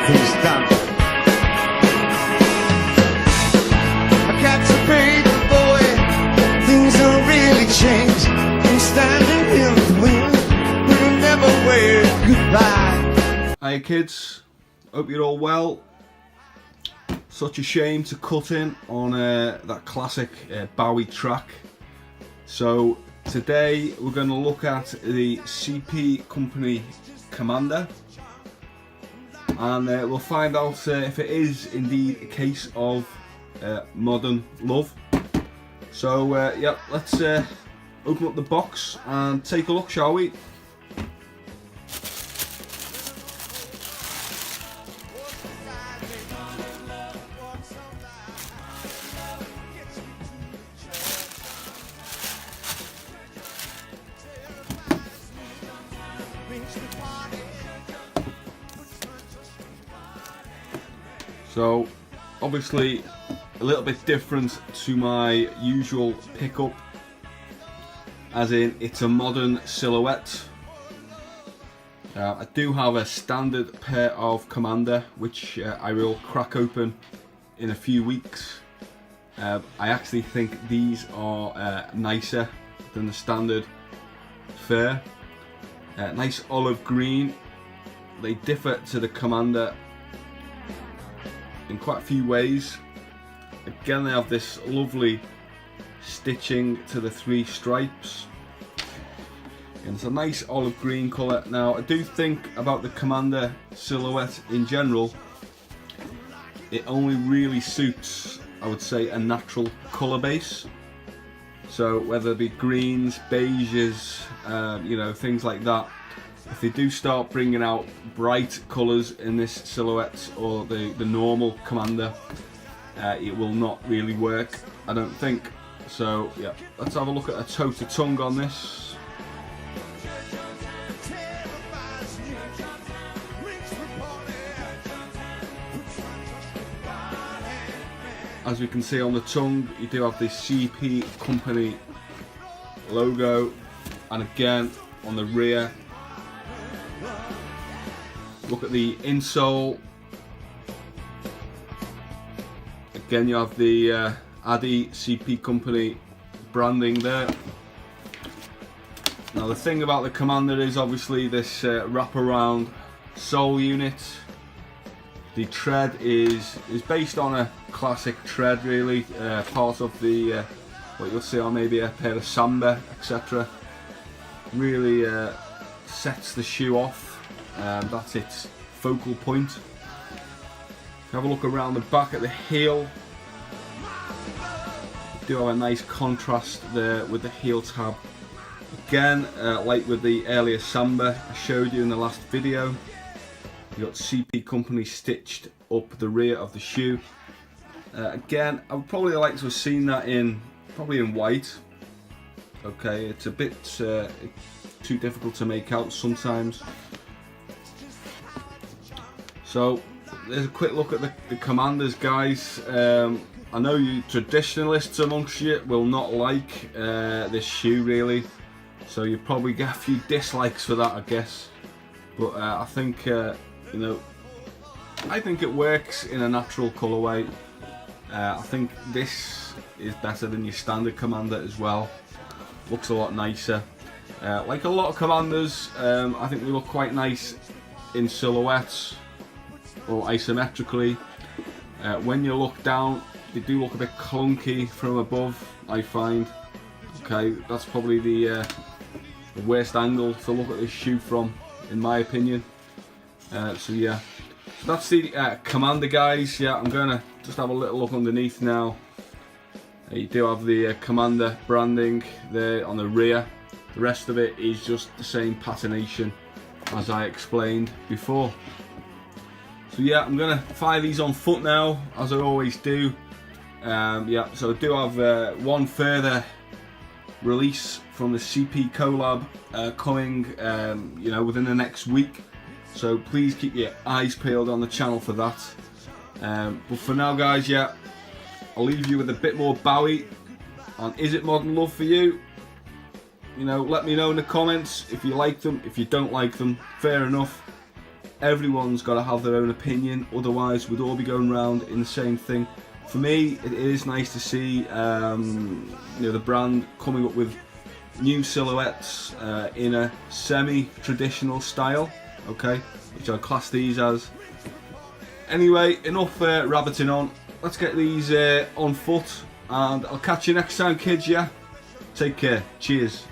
everything's done. I catch a baby boy, things don't really change. I'm standing in the wind, but I never wave goodbye. Hey kids, hope you're all well. Such a shame to cut in on that classic Bowie track. So today we're going to look at the CP company KAMANDA, and we'll find out if it is indeed a case of modern love. So yeah, let's open up the box and take a look, shall we? So obviously a little bit different to my usual pickup, as in it's a modern silhouette. I do have a standard pair of KAMANDA which I will crack open in a few weeks. I actually think these are nicer than the standard fare. Nice olive green. They differ to the KAMANDA in quite a few ways. Again, they have this lovely stitching to the three stripes, and it's a nice olive green colour. Now I do think about the KAMANDA silhouette in general, it only really suits, I would say, a natural colour base. So whether it be greens, beiges, you know, things like that. If they do start bringing out bright colours in this silhouette or the normal KAMANDA, it will not really work, I don't think. So yeah, let's have a look at a toe to tongue on this. As we can see on the tongue, you do have the CP company logo, and again on the rear, look at the insole. Again, you have the CP company branding there. Now the thing about the KAMANDA is obviously this wraparound sole unit. The tread is based on a classic tread, really, part of the what you'll see on maybe a pair of Samba, etc. Really sets the shoe off. That's its focal point. Have a look around the back at the heel. Do have a nice contrast there with the heel tab. Again, like with the earlier Samba I showed you in the last video, you got CP company stitched up the rear of the shoe. Again, I would probably like to have seen that probably in white. Okay, it's a bit too difficult to make out sometimes. So there's a quick look at the KAMANDAs, guys. I know you traditionalists amongst you will not like this shoe really, so you probably get a few dislikes for that, I guess. But I think you know, I think it works in a natural colourway. I think this is better than your standard KAMANDA as well. Looks a lot nicer. Like a lot of KAMANDAs, I think they look quite nice in silhouettes or isometrically. When you look down, they do look a bit clunky from above, I find. Okay, that's probably the worst angle to look at this shoe from, in my opinion. So yeah, so that's the KAMANDA, guys. Yeah, I'm gonna just have a little look underneath now. You do have the KAMANDA branding there on the rear. The rest of it is just the same patination as I explained before. So yeah, I'm gonna fire these on foot now, as I always do. Yeah, so I do have one further release from the CP collab coming, you know, within the next week. So please keep your eyes peeled on the channel for that. But for now, guys, yeah, I'll leave you with a bit more Bowie on Is It Modern Love for you? You know, let me know in the comments if you like them, if you don't like them, fair enough. everyone's got to have their own opinion, otherwise we'd all be going around in the same thing. For me, it is nice to see you know, the brand coming up with new silhouettes in a semi-traditional style, okay, which I'll class these as. Anyway, enough rabbiting on. Let's get these on foot, and I'll catch you next time, kids. Yeah, take care. Cheers.